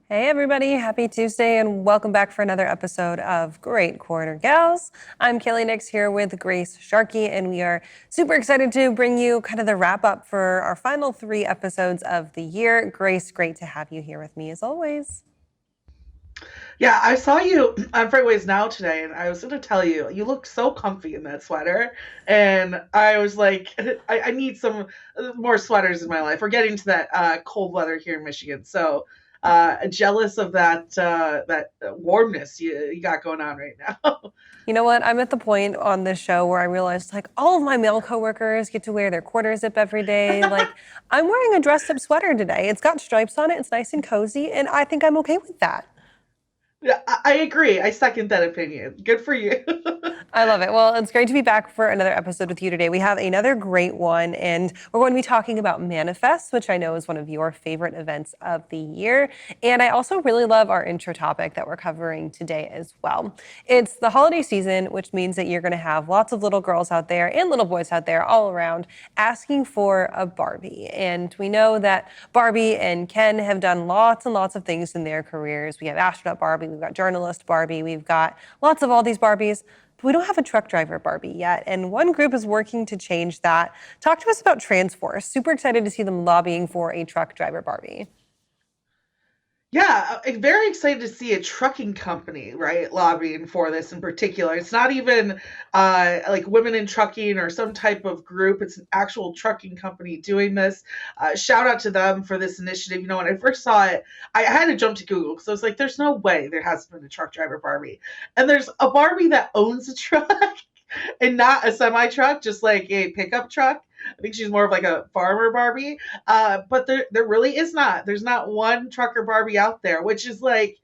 Hey everybody, happy Tuesday and welcome back for another episode of Great Quarter Gals. I'm Kaylee Nix here with Grace Sharkey and we are super excited to bring you kind of the wrap up for our final 3 episodes of the year. Grace, great to have you here with me as always. Yeah, I saw you on FreightWaves now today, and I was going to tell you, you look so comfy in that sweater. And I was like, I need some more sweaters in my life. We're getting to that cold weather here in Michigan, so jealous of that warmness you got going on right now. You know what? I'm at the point on this show where I realized like all of my male coworkers get to wear their quarter zip every day. Like I'm wearing a dressed up sweater today. It's got stripes on it, it's nice and cozy, and I think I'm okay with that. Yeah, I agree. I second that opinion. Good for you. I love it. Well, it's great to be back for another episode with you today. We have another great one, and we're going to be talking about Manifest, which I know is one of your favorite events of the year. And I also really love our intro topic that we're covering today as well. It's the holiday season, which means that you're going to have lots of little girls out there and little boys out there all around asking for a Barbie. And we know that Barbie and Ken have done lots and lots of things in their careers. We have astronaut Barbie, we've got journalist Barbie, we've got lots of all these Barbies. But we don't have a truck driver Barbie yet, and one group is working to change that. Talk to us about Transforce. Super excited to see them lobbying for a truck driver Barbie. Yeah, I'm very excited to see a trucking company, right, lobbying for this in particular. It's not even like women in trucking or some type of group. It's an actual trucking company doing this. Shout out to them for this initiative. You know, when I first saw it, I had to jump to Google because I was like, there's no way there hasn't been a truck driver Barbie. And there's a Barbie that owns a truck and not a semi truck, just like a pickup truck. I think she's more of like a farmer Barbie. But there really is not. There's not one trucker Barbie out there, which is like,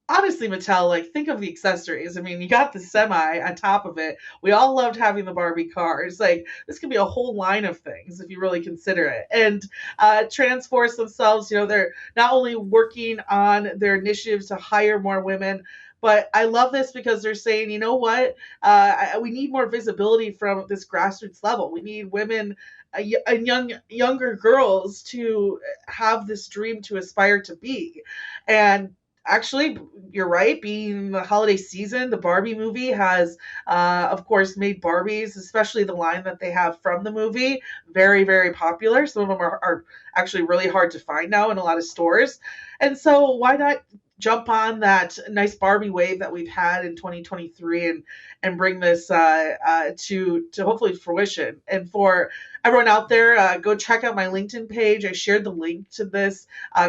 honestly, Mattel, like, think of the accessories. I mean, you got the semi on top of it. We all loved having the Barbie cars. Like, this could be a whole line of things if you really consider it. And Transforce themselves, you know, they're not only working on their initiatives to hire more women, but I love this because they're saying, you know what, we need more visibility from this grassroots level. We need women and younger girls to have this dream to aspire to be. And actually, you're right, being the holiday season, the Barbie movie has of course made Barbies, especially the line that they have from the movie, very, very popular. Some of them are actually really hard to find now in a lot of stores. And so why not jump on that nice Barbie wave that we've had in 2023 and bring this to hopefully fruition. And for everyone out there, go check out my LinkedIn page. I shared the link to this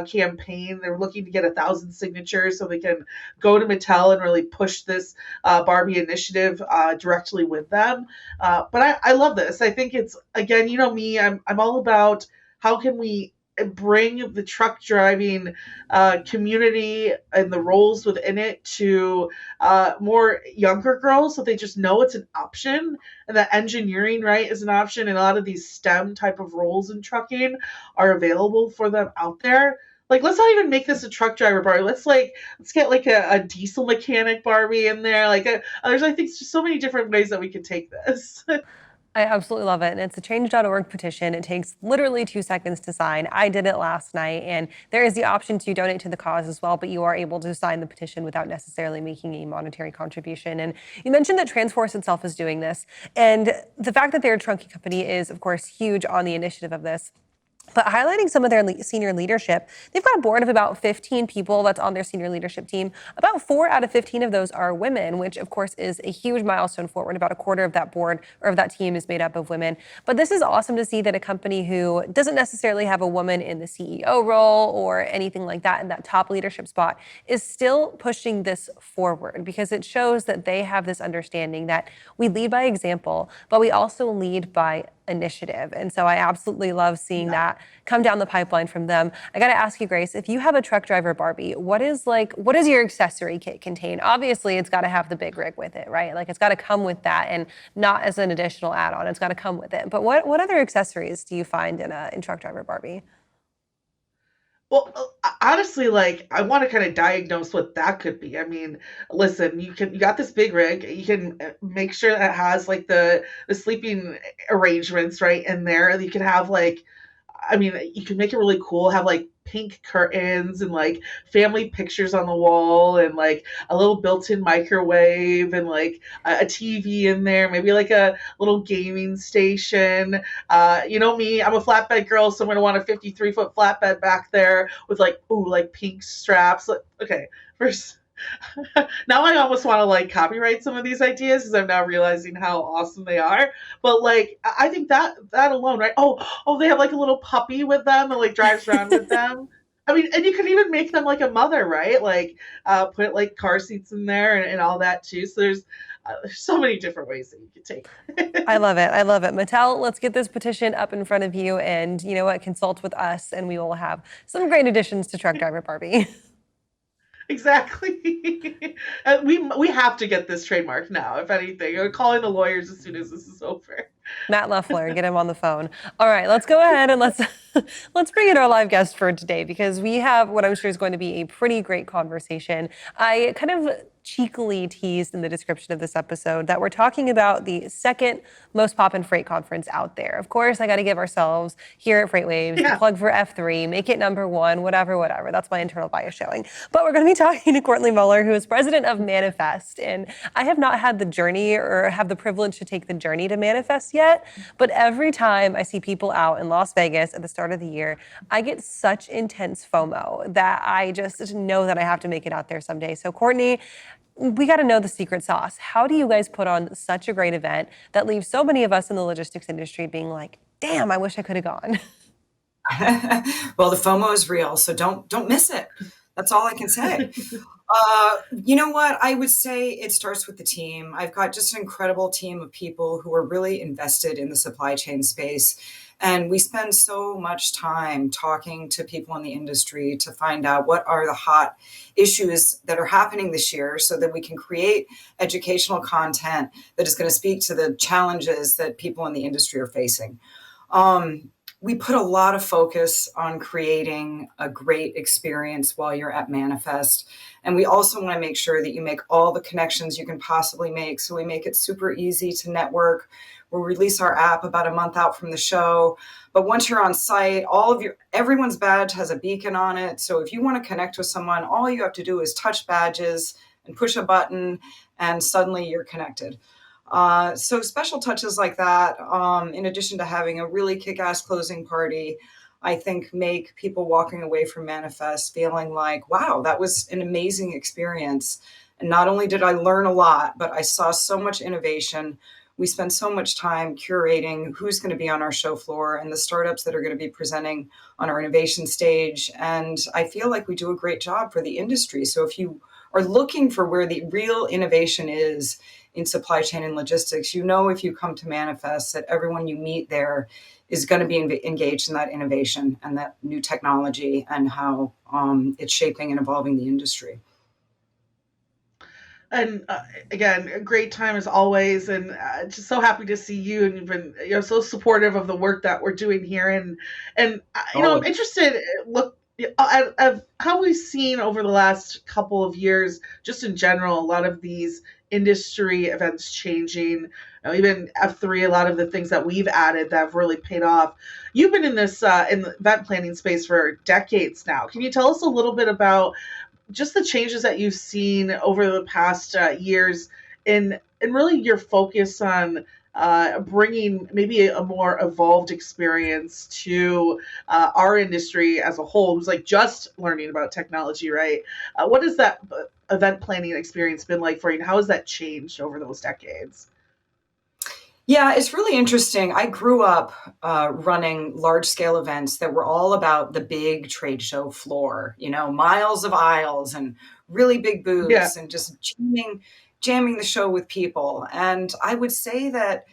campaign. They're looking to get 1,000 signatures so they can go to Mattel and really push this Barbie initiative directly with them. But I love this. I think it's, again, you know me, I'm all about how can we bring the truck driving community and the roles within it to more younger girls so they just know it's an option and that engineering, right, is an option, and a lot of these STEM type of roles in trucking are available for them out there. Like, let's not even make this a truck driver Barbie. Let's get like a diesel mechanic Barbie in there. Like, there's, I think, just so many different ways that we could take this. I absolutely love it. And it's a change.org petition. It takes literally 2 seconds to sign. I did it last night, and there is the option to donate to the cause as well, but you are able to sign the petition without necessarily making a monetary contribution. And you mentioned that Transforce itself is doing this. And the fact that they're a trunking company is, of course, huge on the initiative of this. But highlighting some of their senior leadership, they've got a board of about 15 people that's on their senior leadership team. About 4 out of 15 of those are women, which of course is a huge milestone forward. About a quarter of that board or of that team is made up of women. But this is awesome to see that a company who doesn't necessarily have a woman in the CEO role or anything like that in that top leadership spot is still pushing this forward, because it shows that they have this understanding that we lead by example, but we also lead by initiative. And so I absolutely love seeing Yeah. that come down the pipeline from them. I got to ask you, Grace, if you have a truck driver Barbie, what is your accessory kit contain? Obviously, it's got to have the big rig with it, right? Like, it's got to come with that and not as an additional add-on. It's got to come with it. But what other accessories do you find in truck driver Barbie? Well, honestly, like, I want to kind of diagnose what that could be. I mean, listen, you got this big rig. You can make sure that it has like the sleeping arrangements right in there. You can have like, I mean, you can make it really cool, have like pink curtains and like family pictures on the wall and like a little built-in microwave and like a TV in there, maybe like a little gaming station. You know me, I'm a flatbed girl, so I'm gonna want a 53-foot flatbed back there with like, ooh, like pink straps. Okay, first, now I almost want to like copyright some of these ideas because I'm now realizing how awesome they are. But like, I think that alone, right? Oh, they have like a little puppy with them that like drives around with them. I mean, and you could even make them like a mother, right? Like, put like car seats in there and all that too. So there's so many different ways that you could take. I love it. I love it. Mattel, let's get this petition up in front of you and you know what? Consult with us and we will have some great additions to Truck Driver Barbie. Exactly. We have to get this trademark now. If anything, we're calling the lawyers as soon as this is over. Matt Leffler, get him on the phone. All right, let's go ahead and let's bring in our live guest for today because we have what I'm sure is going to be a pretty great conversation. I kind of cheekily teased in the description of this episode that we're talking about the second most poppin' freight conference out there. Of course, I got to give ourselves here at FreightWaves the Yeah. plug for F3, make it number one, whatever, whatever. That's my internal bias showing. But we're going to be talking to Courtney Muller, who is president of Manifest. And I have not had the journey or have the privilege to take the journey to Manifest yet. But every time I see people out in Las Vegas at the start of the year, I get such intense FOMO that I just know that I have to make it out there someday. So Courtney, we got to know the secret sauce. How do you guys put on such a great event that leaves so many of us in the logistics industry being like, damn, I wish I could have gone? Well, the FOMO is real, so don't miss it. That's all I can say. You know what? I would say it starts with the team. I've got just an incredible team of people who are really invested in the supply chain space. And we spend so much time talking to people in the industry to find out what are the hot issues that are happening this year so that we can create educational content that is going to speak to the challenges that people in the industry are facing. We put a lot of focus on creating a great experience while you're at Manifest. And we also want to make sure that you make all the connections you can possibly make. So we make it super easy to network. We'll release our app about a month out from the show. But once you're on site, everyone's badge has a beacon on it. So if you want to connect with someone, all you have to do is touch badges and push a button, and suddenly you're connected. So special touches like that, in addition to having a really kick-ass closing party, I think make people walking away from Manifest feeling like, wow, that was an amazing experience. And not only did I learn a lot, but I saw so much innovation. We spend so much time curating who's going to be on our show floor and the startups that are going to be presenting on our innovation stage. And I feel like we do a great job for the industry. So if you are looking for where the real innovation is in supply chain and logistics, you know, if you come to Manifest, that everyone you meet there is going to be engaged in that innovation and that new technology and how it's shaping and evolving the industry. And again, a great time as always, and just so happy to see you. And you've been, so supportive of the work that we're doing here. And I'm interested. Look, at how we've seen over the last couple of years, just in general, a lot of these industry events changing. Even F3, a lot of the things that we've added that have really paid off. You've been in this in the event planning space for decades now. Can you tell us a little bit about just the changes that you've seen over the past years and really your focus on bringing maybe a more evolved experience to our industry as a whole, who's like just learning about technology, right? What has that event planning experience been like for you, and how has that changed over those decades? Yeah, it's really interesting. I grew up running large scale events that were all about the big trade show floor, miles of aisles and really big Yeah. booths and just jamming the show with people. And I would say that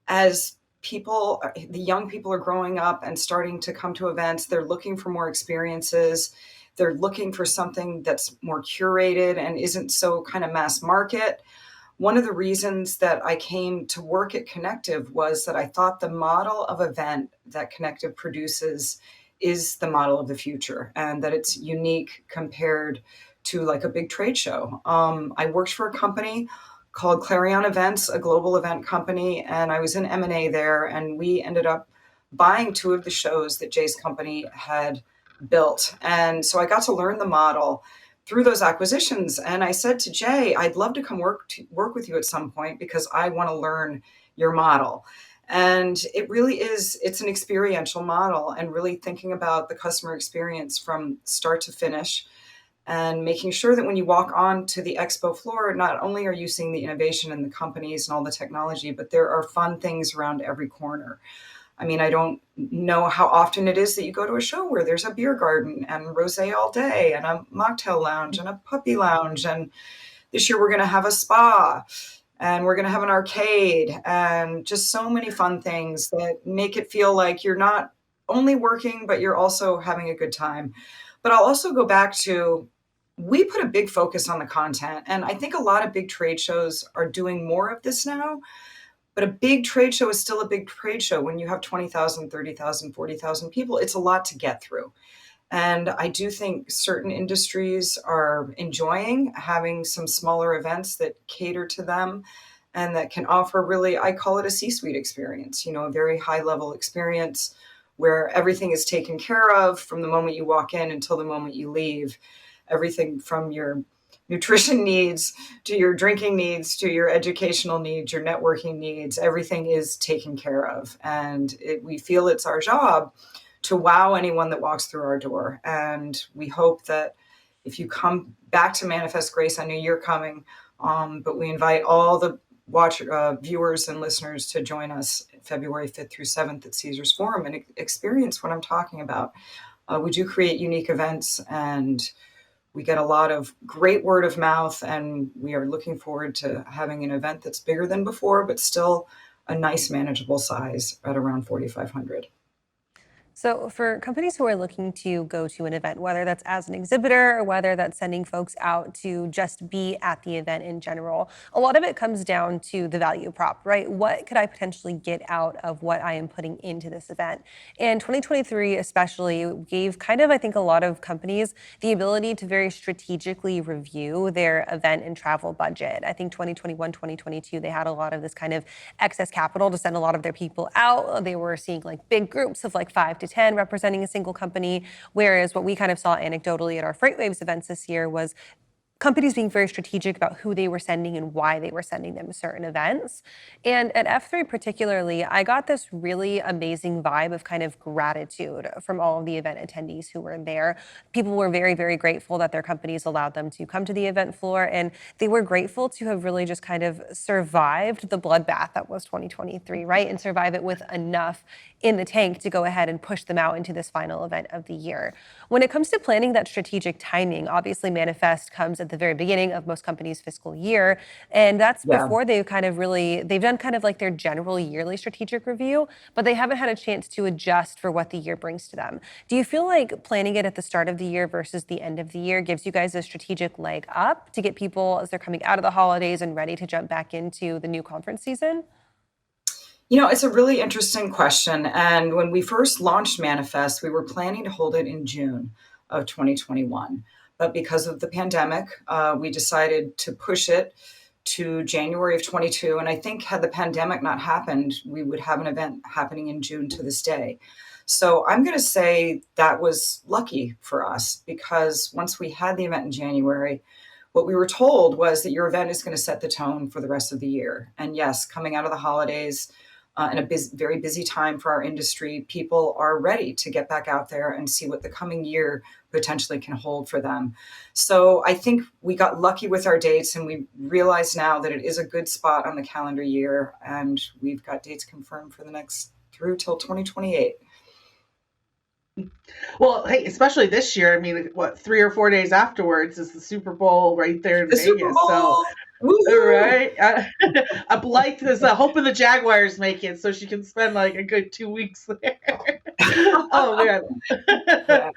as the young people are growing up and starting to come to events, they're looking for more experiences. They're looking for something that's more curated and isn't so kind of mass market. One of the reasons that I came to work at Connective was that I thought the model of event that Connective produces is the model of the future and that it's unique compared to like a big trade show. I worked for a company called Clarion Events, a global event company, and I was in M&A there, and we ended up buying 2 of the shows that Jay's company had built. And so I got to learn the model through those acquisitions. And I said to Jay, I'd love to come work with you at some point because I want to learn your model. And it really is, it's an experiential model and really thinking about the customer experience from start to finish and making sure that when you walk on to the expo floor, not only are you seeing the innovation in the companies and all the technology, but there are fun things around every corner. I mean, I don't know how often it is that you go to a show where there's a beer garden and rosé all day and a mocktail lounge and a puppy lounge. And this year we're going to have a spa and we're going to have an arcade and just so many fun things that make it feel like you're not only working, but you're also having a good time. But I'll also go back to, we put a big focus on the content. And I think a lot of big trade shows are doing more of this now. But a big trade show is still a big trade show. When you have 20,000, 30,000, 40,000 people, it's a lot to get through. And I do think certain industries are enjoying having some smaller events that cater to them and that can offer really, I call it a C-suite experience, you know, a very high level experience where everything is taken care of from the moment you walk in until the moment you leave. Everything from your nutrition needs to your drinking needs to your educational needs, your networking needs, everything is taken care of. And we feel it's our job to wow anyone that walks through our door. And we hope that if you come back to Manifest Grace, I know you're coming, but we invite all the viewers and listeners to join us February 5th through 7th at Caesars Forum and experience what I'm talking about. We do create unique events and we get a lot of great word of mouth, and we are looking forward to having an event that's bigger than before, but still a nice manageable size at around 4,500. So for companies who are looking to go to an event, whether that's as an exhibitor or whether that's sending folks out to just be at the event in general, a lot of it comes down to the value prop, right? What could I potentially get out of what I am putting into this event? And 2023 especially gave kind of, I think, a lot of companies the ability to very strategically review their event and travel budget. I think 2021, 2022, they had a lot of this kind of excess capital to send a lot of their people out. They were seeing like big groups of like 5 to 10 representing a single company, whereas what we kind of saw anecdotally at our FreightWaves events this year was companies being very strategic about who they were sending and why they were sending them to certain events. And at F3 particularly, I got this really amazing vibe of kind of gratitude from all of the event attendees who were there. People were very, very grateful that their companies allowed them to come to the event floor, and they were grateful to have really just kind of survived the bloodbath that was 2023, right? And survive it with enough in the tank to go ahead and push them out into this final event of the year. When it comes to planning that strategic timing, obviously Manifest comes at the very beginning of most companies' fiscal year. And that's before they've done kind of like their general yearly strategic review, but they haven't had a chance to adjust for what the year brings to them. Do you feel like planning it at the start of the year versus the end of the year gives you guys a strategic leg up to get people as they're coming out of the holidays and ready to jump back into the new conference season? You know, it's a really interesting question. And when we first launched Manifest, we were planning to hold it in June of 2021. But because of the pandemic, we decided to push it to January of 22. And I think had the pandemic not happened, we would have an event happening in June to this day. So I'm going to say that was lucky for us because once we had the event in January, what we were told was that your event is going to set the tone for the rest of the year. And yes, coming out of the holidays, in a very busy time for our industry, people are ready to get back out there and see what the coming year potentially can hold for them. So I think we got lucky with our dates and we realize now that it is a good spot on the calendar year and we've got dates confirmed for the next through till 2028. Well, hey, especially this year. I mean, what, 3 or 4 days afterwards is the Super Bowl right there in The Vegas. Super Bowl! So, Woo-hoo! right, I'm like, there's a hope of the Jaguars make it, so she can spend like a good 2 weeks there. Oh man, Yeah.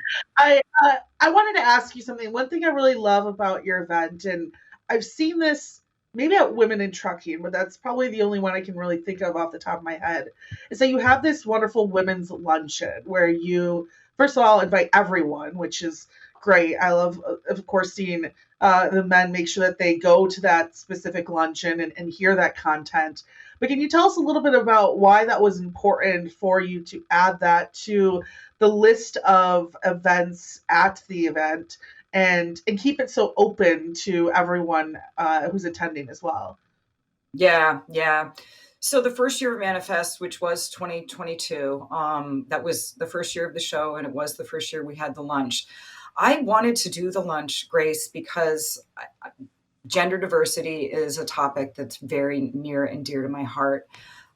I wanted to ask you something. One thing I really love about your event, and I've seen this maybe at Women in Trucking, but that's probably the only one I can really think of off the top of my head, is that you have this wonderful women's luncheon where you, first of all, invite everyone, which is great. I love, of course, seeing the men make sure that they go to that specific luncheon and hear that content. But can you tell us a little bit about why that was important for you to add that to the list of events at the event, and keep it so open to everyone who's attending as well? Yeah, yeah. So the first year of Manifest, which was 2022, that was the first year of the show, and it was the first year we had the lunch. I wanted to do the lunch, Grace, because gender diversity is a topic that's very near and dear to my heart.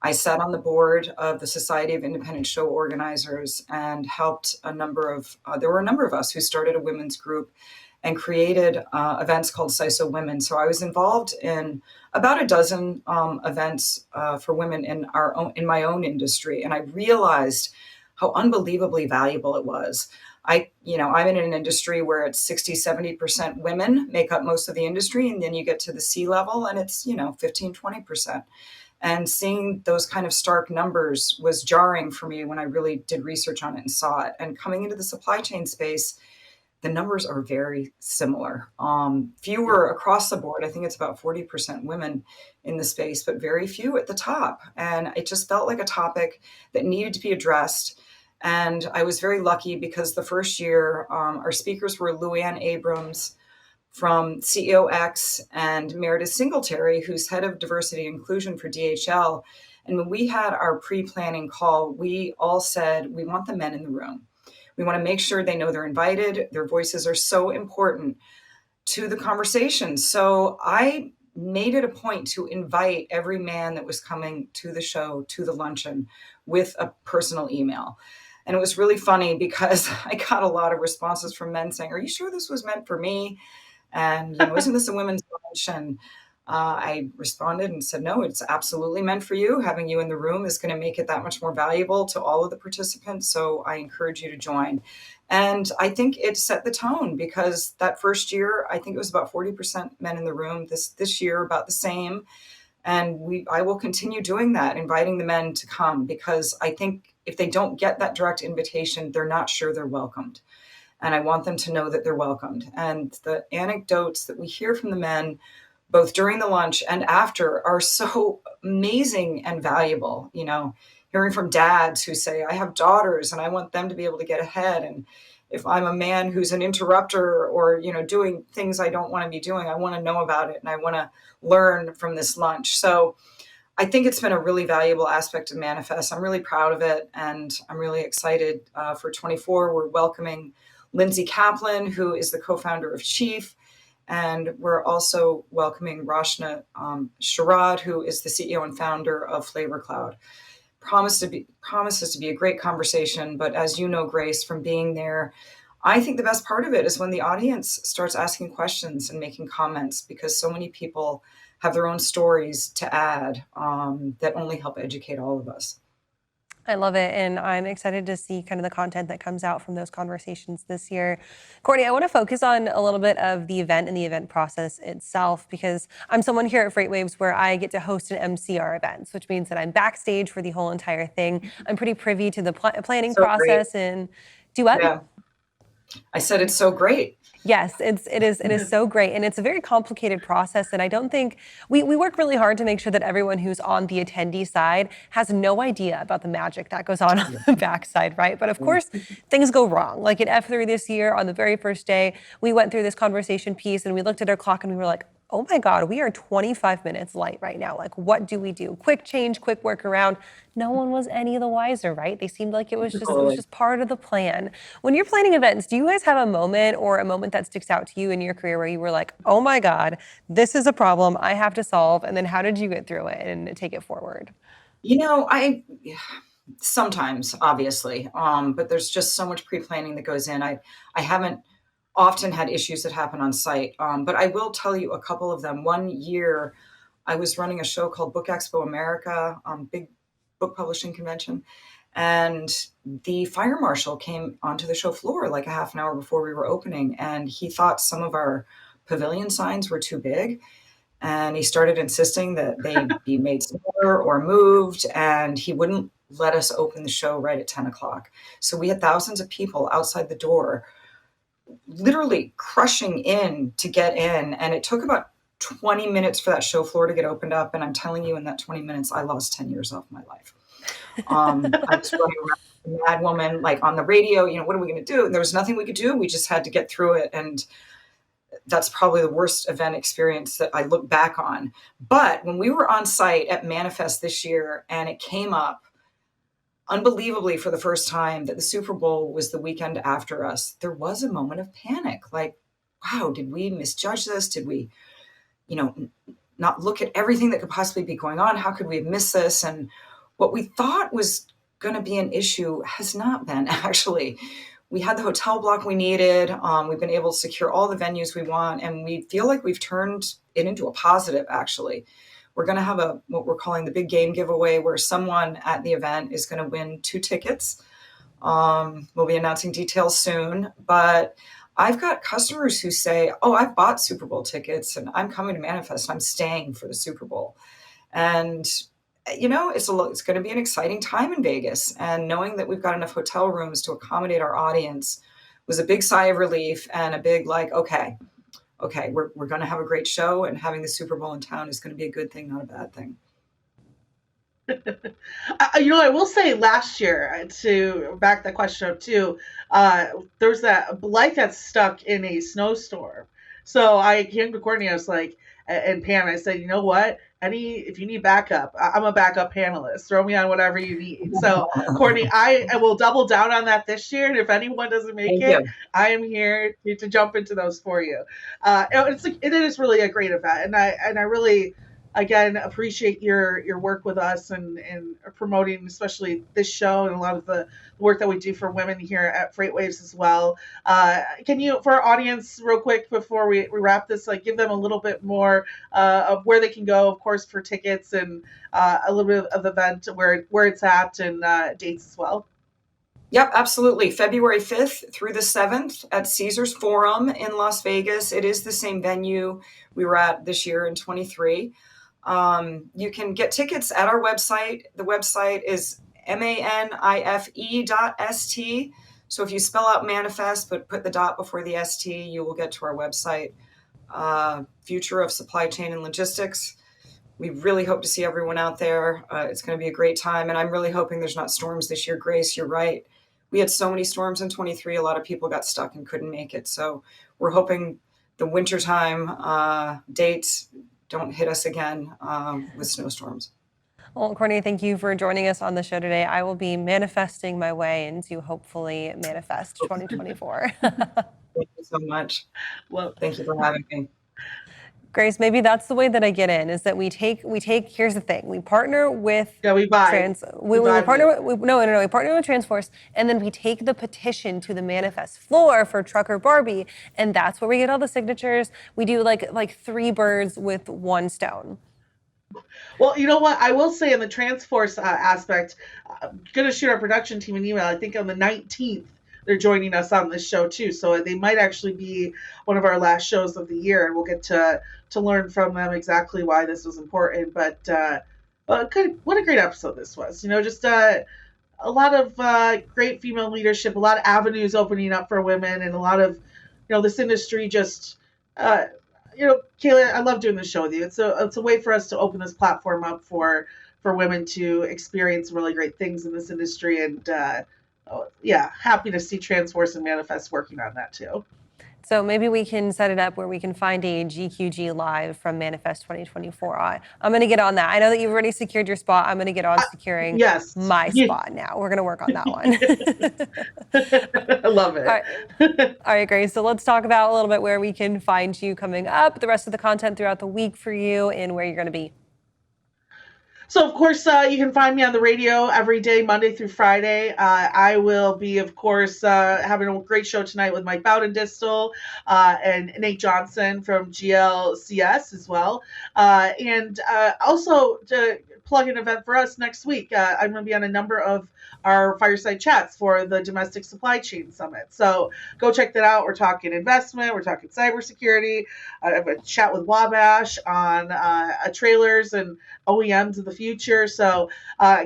I sat on the board of the Society of Independent Show Organizers and helped there were a number of us who started a women's group and created events called CISO Women. So I was involved in about a dozen events for women in my own industry, and I realized how unbelievably valuable it was. I'm in an industry where it's 60-70% women make up most of the industry, and then you get to the C level and it's 15-20%. And seeing those kind of stark numbers was jarring for me when I really did research on it and saw it. And coming into the supply chain space, the numbers are very similar. Fewer across the board. I think it's about 40% women in the space, but very few at the top. And it just felt like a topic that needed to be addressed. And I was very lucky because the first year, our speakers were Luann Abrams from CEOX and Meredith Singletary, who's head of diversity and inclusion for DHL. And when we had our pre-planning call, we all said, we want the men in the room. We want to make sure they know they're invited. Their voices are so important to the conversation. So I made it a point to invite every man that was coming to the show, to the luncheon, with a personal email. And it was really funny because I got a lot of responses from men saying, "Are you sure this was meant for me? And, isn't this a women's lunch?" And I responded and said, "No, it's absolutely meant for you. Having you in the room is going to make it that much more valuable to all of the participants. So I encourage you to join." And I think it set the tone because that first year, I think it was about 40% men in the room. This year, about the same. And I will continue doing that, inviting the men to come, because I think if they don't get that direct invitation, they're not sure they're welcomed. And I want them to know that they're welcomed. And the anecdotes that we hear from the men, both during the lunch and after, are so amazing and valuable. Hearing from dads who say, "I have daughters and I want them to be able to get ahead. And if I'm a man who's an interrupter or, doing things I don't want to be doing, I want to know about it and I want to learn from this lunch." So I think it's been a really valuable aspect of Manifest. I'm really proud of it, and I'm really excited for 24. We're welcoming Lindsay Kaplan, who is the co-founder of Chief, and we're also welcoming Rashna Sharad, who is the CEO and founder of Flavor Cloud. Promises to be a great conversation, but as you know, Grace, from being there, I think the best part of it is when the audience starts asking questions and making comments, because so many people have their own stories to add that only help educate all of us. I love it, and I'm excited to see kind of the content that comes out from those conversations this year. Courtney, I want to focus on a little bit of the event and the event process itself, because I'm someone here at FreightWaves where I get to host and MC our events, which means that I'm backstage for the whole entire thing. I'm pretty privy to the planning process. Great. And do what? Yeah. I said it's so great. Yes, it is so great, and it's a very complicated process, and I don't think we work really hard to make sure that everyone who's on the attendee side has no idea about the magic that goes on the backside, right? But of course, things go wrong. Like at F3 this year, on the very first day, we went through this conversation piece and we looked at our clock and we were like, "Oh my God, we are 25 minutes light right now. Like, what do we do? Quick change, quick workaround." No one was any the wiser, right? They seemed like it was just part of the plan. When you're planning events, do you guys have a moment that sticks out to you in your career where you were like, "Oh my God, this is a problem I have to solve"? And then how did you get through it and take it forward? Sometimes, obviously, but there's just so much pre-planning that goes in. I haven't often had issues that happen on site. But I will tell you a couple of them. One year, I was running a show called Book Expo America, big book publishing convention, and the fire marshal came onto the show floor like a half an hour before we were opening, and he thought some of our pavilion signs were too big, and he started insisting that they be made smaller or moved, and he wouldn't let us open the show right at 10 o'clock. So we had thousands of people outside the door literally crushing in to get in. And it took about 20 minutes for that show floor to get opened up. And I'm telling you, in that 20 minutes, I lost 10 years off my life. I was running around like a mad woman, like on the radio, what are we going to do? And there was nothing we could do. We just had to get through it. And that's probably the worst event experience that I look back on. But when we were on site at Manifest this year, and it came up unbelievably for the first time that the Super Bowl was the weekend after us, there was a moment of panic. Like, wow, did we misjudge this? Did we, not look at everything that could possibly be going on? How could we have missed this? And what we thought was going to be an issue has not been, actually. We had the hotel block we needed. We've been able to secure all the venues we want, and we feel like we've turned it into a positive, actually. We're going to have what we're calling the big game giveaway, where someone at the event is going to win 2 tickets. We'll be announcing details soon, but I've got customers who say, oh, I've bought Super Bowl tickets and I'm coming to Manifest. I'm staying for the Super Bowl. And, it's going to be an exciting time in Vegas. And knowing that we've got enough hotel rooms to accommodate our audience was a big sigh of relief and a big okay, we're going to have a great show, and having the Super Bowl in town is going to be a good thing, not a bad thing. I will say last year, to back that question up too, there was that light that stuck in a snowstorm. So I came to Courtney, I was like, and Pam, I said, you know what? If you need backup, I'm a backup panelist. Throw me on whatever you need. So Courtney, I will double down on that this year. And if anyone doesn't make it, I am here to jump into those for you. It is really a great event. And I really, again, appreciate your work with us and promoting especially this show and a lot of the work that we do for women here at FreightWaves as well. Can you, for our audience, real quick before we wrap this, give them a little bit more of where they can go, of course, for tickets, and a little bit of the event, where it's at, and dates as well? Yep, absolutely. February 5th through the 7th at Caesars Forum in Las Vegas. It is the same venue we were at this year in 23. You can get tickets at our website. The website is manife.st. So if you spell out manifest, but put the dot before the ST, you will get to our website. Future of Supply Chain and Logistics. We really hope to see everyone out there. It's going to be a great time. And I'm really hoping there's not storms this year. Grace, you're right. We had so many storms in 23. A lot of people got stuck and couldn't make it. So we're hoping the wintertime dates don't hit us again with snowstorms. Well, Courtney, thank you for joining us on the show today. I will be manifesting my way into hopefully Manifest 2024. Thank you so much. Well, thank you for having me. Grace, maybe that's the way that I get in, is that we take, here's the thing. We partner with we partner with Transforce, and then we take the petition to the Manifest floor for Trucker Barbie, and that's where we get all the signatures. We do like 3 birds with 1 stone. Well, you know what? I will say in the Transforce aspect, I'm going to shoot our production team an email. I think on the 19th, they're joining us on this show too. So they might actually be one of our last shows of the year, and we'll get to learn from them exactly why this was important. But what a great episode this was. Just a lot of great female leadership, a lot of avenues opening up for women, and a lot of, this industry just, Kaylee, I love doing this show with you. It's a way for us to open this platform up for women to experience really great things in this industry. And happy to see Transforce and Manifest working on that too. So maybe we can set it up where we can find a GQG live from Manifest 2024. I'm going to get on that. I know that you've already secured your spot. I'm going to get on securing my spot now. We're going to work on that one. I love it. All right, Grace. So let's talk about a little bit where we can find you coming up, the rest of the content throughout the week for you, and where you're going to be. So, of course, you can find me on the radio every day, Monday through Friday. I will be, of course, having a great show tonight with Mike Bowden-Distel and Nate Johnson from GLCS as well. And also to plug an event for us next week. I'm going to be on a number of our fireside chats for the Domestic Supply Chain Summit. So go check that out. We're talking investment. We're talking cybersecurity. I have a chat with Wabash on trailers and OEMs of the future. So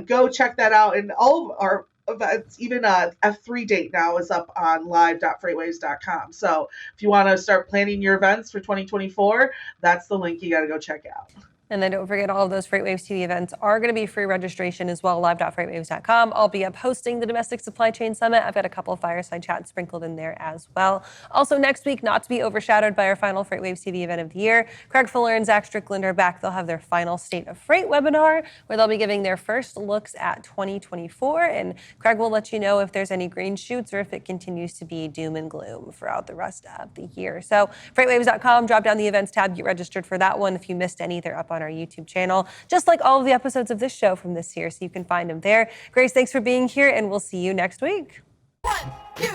go check that out. And all of our events. Even F3 date now is up on live.freightwaves.com. So if you want to start planning your events for 2024, that's the link you got to go check out. And then don't forget, all of those FreightWaves TV events are going to be free registration as well, live.freightwaves.com. I'll be up hosting the Domestic Supply Chain Summit. I've got a couple of fireside chats sprinkled in there as well. Also next week, not to be overshadowed by our final FreightWaves TV event of the year, Craig Fuller and Zach Strickland are back. They'll have their final State of Freight webinar where they'll be giving their first looks at 2024. And Craig will let you know if there's any green shoots or if it continues to be doom and gloom throughout the rest of the year. So FreightWaves.com, drop down the events tab, get registered for that one. If you missed any, they're up on our YouTube channel, just like all of the episodes of this show from this year, so you can find them there. Grace, thanks for being here, and we'll see you next week. 1, 2,